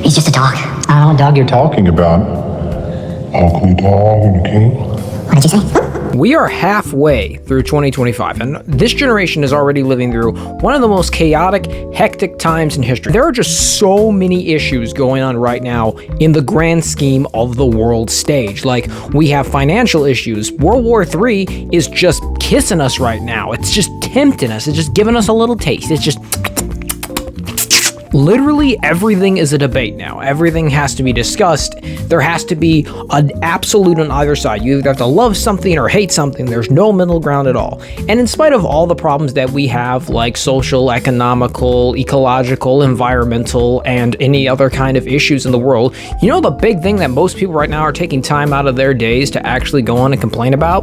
He's just a dog. I don't know what dog you're talking about. Ugly dog and a king. What did you say? We are halfway through 2025, and this generation is already living through one of the most chaotic, hectic times in history. There are just so many issues going on right now in the grand scheme of the world stage. Like, we have financial issues. World War III is just kissing us right now. It's just tempting us. It's just giving us a little taste. It's just... Literally everything is a debate now. Everything has to be discussed. There has to be an absolute on either side. You either have to love something or hate something. There's no middle ground at all. And in spite of all the problems that we have, like social, economical, ecological, environmental, and any other kind of issues in the world, you know the big thing that most people right now are taking time out of their days to actually go on and complain about?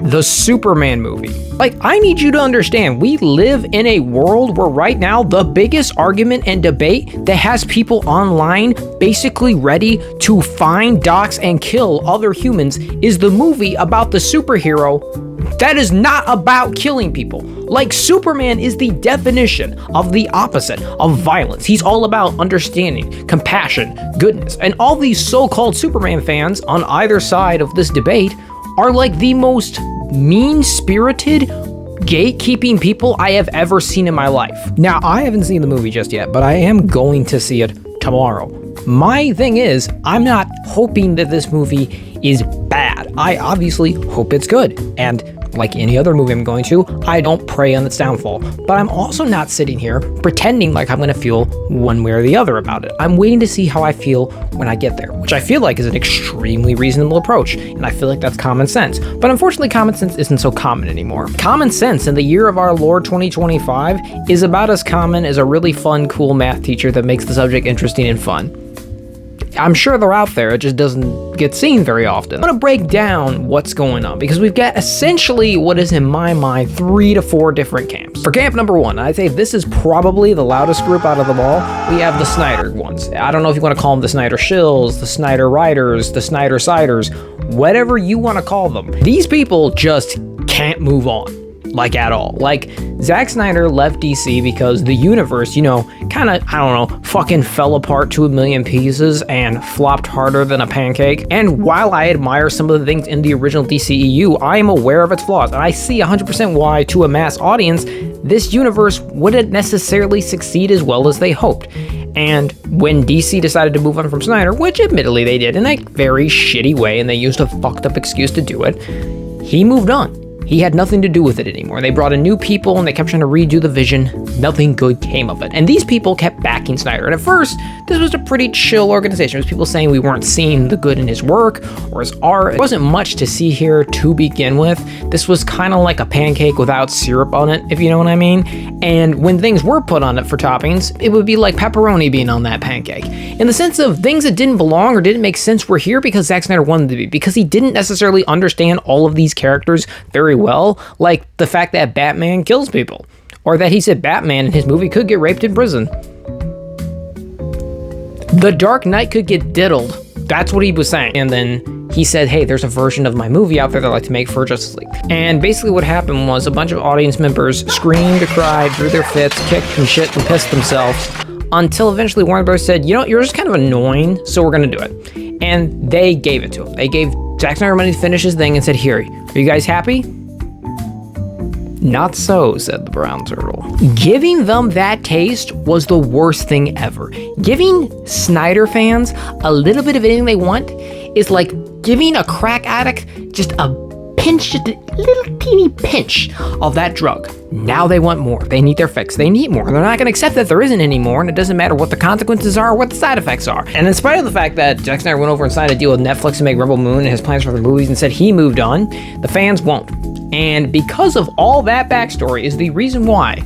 The Superman movie. Like, I need you to understand, we live in a world where right now the biggest argument and debate that has people online basically ready to find, dox, and kill other humans is the movie about the superhero that is not about killing people. Like, Superman is the definition of the opposite of violence. He's all about understanding, compassion, goodness, and all these so-called Superman fans on either side of this debate are like the most mean-spirited, gatekeeping people I have ever seen in my life. Now, I haven't seen the movie just yet, but I am going to see it tomorrow. My thing is, I'm not hoping that this movie is bad. I obviously hope it's good. And like any other movie I'm going to, I don't pray on its downfall. But I'm also not sitting here pretending like I'm going to feel one way or the other about it. I'm waiting to see how I feel when I get there, which I feel like is an extremely reasonable approach. And I feel like that's common sense. But unfortunately, common sense isn't so common anymore. Common sense in the year of our Lord 2025 is about as common as a really fun, cool math teacher that makes the subject interesting and fun. I'm sure they're out there, it just doesn't get seen very often. I'm gonna break down what's going on because we've got essentially what is in my mind 3 to 4 different camps. For camp number 1, I'd say this is probably the loudest group out of them all. We have the Snyder ones. I don't know if you want to call them the Snyder Shills, the Snyder Riders, the Snyder Siders, whatever you want to call them. These people just can't move on. Like, at all. Like, Zack Snyder left DC because the universe, you know, kind of, I don't know, fucking fell apart to a million pieces and flopped harder than a pancake. And while I admire some of the things in the original DCEU, I am aware of its flaws. And I see 100% why, to a mass audience, this universe wouldn't necessarily succeed as well as they hoped. And when DC decided to move on from Snyder, which admittedly they did in a very shitty way, and they used a fucked up excuse to do it, he moved on. He had nothing to do with it anymore. They brought in new people and they kept trying to redo the vision. Nothing good came of it. And these people kept backing Snyder. And at first, this was a pretty chill organization. It was people saying we weren't seeing the good in his work or his art. There wasn't much to see here to begin with. This was kind of like a pancake without syrup on it, if you know what I mean. And when things were put on it for toppings, it would be like pepperoni being on that pancake. In the sense of things that didn't belong or didn't make sense were here because Zack Snyder wanted to be. Because he didn't necessarily understand all of these characters very well, like the fact that Batman kills people, or that he said Batman in his movie could get raped in prison. The Dark Knight could get diddled. That's what he was saying. And then he said, hey, there's a version of my movie out there that I'd like to make for Justice League. And basically what happened was a bunch of audience members screamed, cried, drew their fits, kicked and shit and pissed themselves, until eventually Warner Bros. Said, you know, you're just kind of annoying, so we're gonna do it. And they gave it to him. They gave Zack Snyder money to finish his thing and said, here, are you guys happy? Not so, said the brown turtle. Giving them that taste was the worst thing ever. Giving Snyder fans a little bit of anything they want is like giving a crack addict just a pinch, just a little teeny pinch of that drug. Now they want more. They need their fix. They need more. They're not going to accept that there isn't any more, and it doesn't matter what the consequences are or what the side effects are. And in spite of the fact that Zack Snyder went over and signed a deal with Netflix to make Rebel Moon and his plans for the movies and said he moved on, the fans won't. And because of all that backstory is the reason why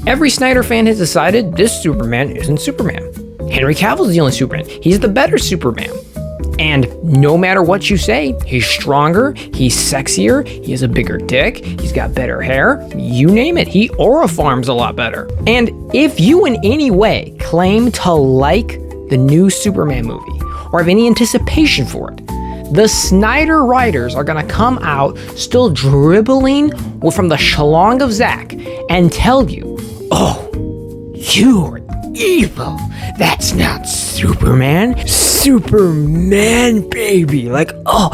every Snyder fan has decided this Superman isn't Superman. Henry Cavill's the only Superman. He's the better Superman. And no matter what you say, he's stronger, he's sexier, he has a bigger dick, he's got better hair, you name it, he aura farms a lot better. And if you in any way claim to like the new Superman movie or have any anticipation for it, the Snyder writers are gonna come out still dribbling from the schlong of Zack and tell you, oh, you're evil. That's not Superman. Superman, baby. Like, oh,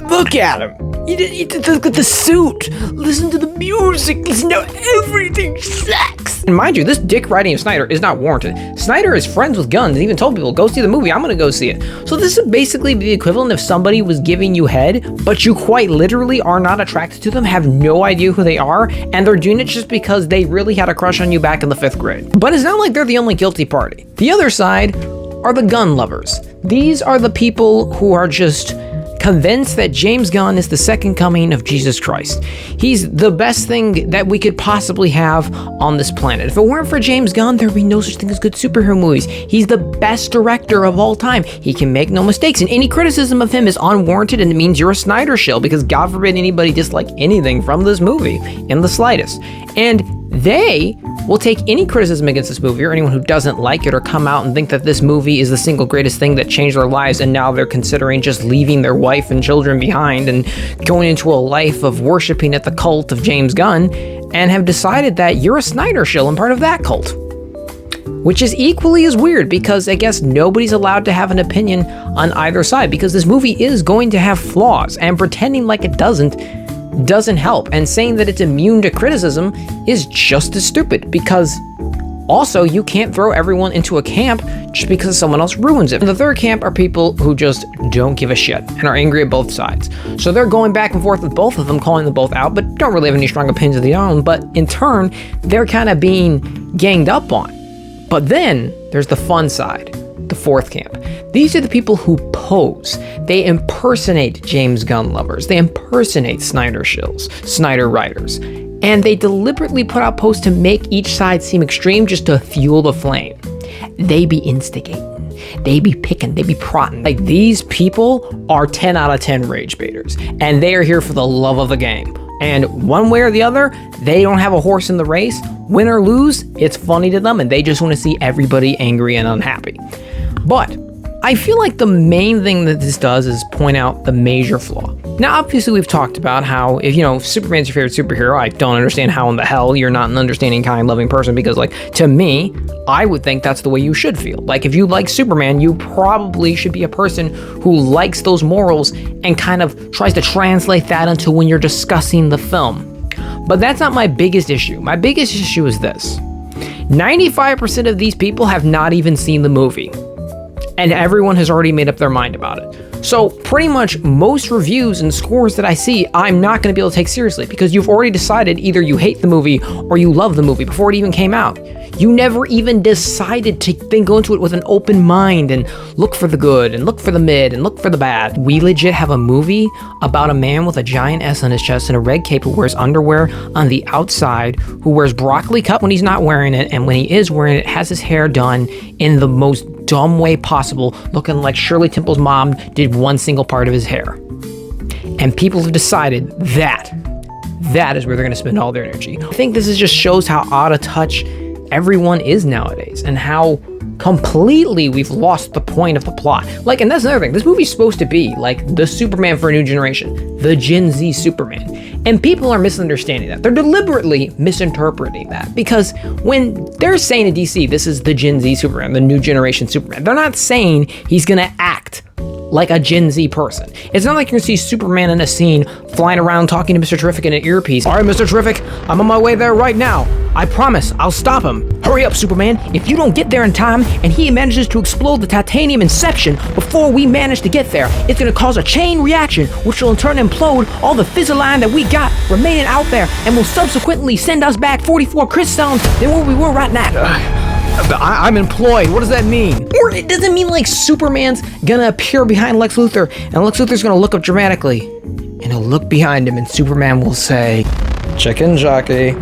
look at him. Look at the suit. Listen to the music. Listen to everything. Sex. And mind you, this dick riding of Snyder is not warranted. Snyder is friends with Gunn and even told people, go see the movie. I'm going to go see it. So this would basically be the equivalent if somebody was giving you head, but you quite literally are not attracted to them, have no idea who they are, and they're doing it just because they really had a crush on you back in the 5th grade. But it's not like they're the only guilty party. The other side are the Gunn lovers. These are the people who are just convinced that James Gunn is the second coming of Jesus Christ. He's the best thing that we could possibly have on this planet. If it weren't for James Gunn, there'd be no such thing as good superhero movies. He's the best director of all time. He can make no mistakes, and any criticism of him is unwarranted, and it means you're a Snyder shill, because God forbid anybody dislike anything from this movie in the slightest. And they will take any criticism against this movie, or anyone who doesn't like it or come out and think that this movie is the single greatest thing that changed their lives, and now they're considering just leaving their wife and children behind and going into a life of worshiping at the cult of James Gunn, and have decided that you're a Snyder shill and part of that cult. Which is equally as weird, because I guess nobody's allowed to have an opinion on either side, because this movie is going to have flaws, and pretending like it doesn't help, and saying that it's immune to criticism is just as stupid, because also you can't throw everyone into a camp just because someone else ruins it. And the third camp are people who just don't give a shit and are angry at both sides. So they're going back and forth with both of them, calling them both out, but don't really have any strong opinions of their own, but in turn, they're kind of being ganged up on. But then there's the fun side, the fourth camp. These are the people who pose. They impersonate James Gunn lovers. They impersonate Snyder shills, Snyder writers. And they deliberately put out posts to make each side seem extreme just to fuel the flame. They be instigating. They be picking. They be prodding. Like, these people are 10 out of 10 rage baiters. And they are here for the love of the game. And one way or the other, they don't have a horse in the race. Win or lose, it's funny to them, and they just want to see everybody angry and unhappy. But I feel like the main thing that this does is point out the major flaw. Now, obviously, we've talked about how, if Superman's your favorite superhero, I don't understand how in the hell you're not an understanding, kind, loving person, because, like, to me, I would think that's the way you should feel. Like, if you like Superman, you probably should be a person who likes those morals and kind of tries to translate that into when you're discussing the film. But that's not my biggest issue. My biggest issue is this. 95% of these people have not even seen the movie, and everyone has already made up their mind about it. So pretty much most reviews and scores that I see, I'm not going to be able to take seriously, because you've already decided either you hate the movie or you love the movie before it even came out. You never even decided to then go into it with an open mind and look for the good and look for the mid and look for the bad. We legit have a movie about a man with a giant S on his chest and a red cape who wears underwear on the outside, who wears broccoli cut when he's not wearing it, and when he is wearing it, has his hair done in the most dumb way possible, looking like Shirley Temple's mom did one single part of his hair. And people have decided that is where they're going to spend all their energy. I think this just shows how out of touch everyone is nowadays, and how completely we've lost the point of the plot. Like, and that's another thing, this movie's supposed to be like the Superman for a new generation, the Gen Z Superman, and people are misunderstanding that. They're deliberately misinterpreting that, because when they're saying to DC, this is the Gen Z Superman, the new generation Superman, they're not saying he's gonna act like a Gen Z person. It's not like you're gonna see Superman in a scene flying around talking to Mr. Terrific in an earpiece. All right, Mr. Terrific, I'm on my way there right now. I promise, I'll stop him. Hurry up, Superman. If you don't get there in time and he manages to explode the titanium inception before we manage to get there, it's gonna cause a chain reaction, which will in turn implode all the Fizzaline that we got remaining out there, and will subsequently send us back 44 Chris zones than where we were right now. I'm employed. What does that mean? Or it doesn't mean like Superman's gonna appear behind Lex Luthor, and Lex Luthor's gonna look up dramatically, and he'll look behind him, and Superman will say, "Chicken jockey."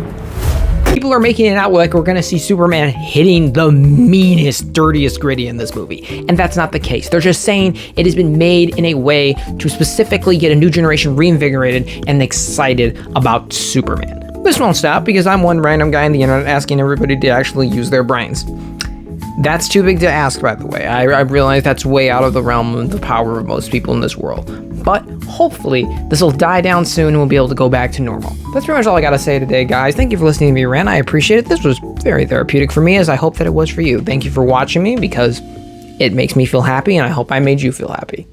People are making it out like we're gonna see Superman hitting the meanest, dirtiest gritty in this movie, and that's not the case. They're just saying it has been made in a way to specifically get a new generation reinvigorated and excited about Superman. This won't stop, because I'm one random guy on the internet asking everybody to actually use their brains. That's too big to ask, by the way. I realize that's way out of the realm of the power of most people in this world. But hopefully, this will die down soon and we'll be able to go back to normal. That's pretty much all I gotta say today, guys. Thank you for listening to me rant. I appreciate it. This was very therapeutic for me, as I hope that it was for you. Thank you for watching me, because it makes me feel happy, and I hope I made you feel happy.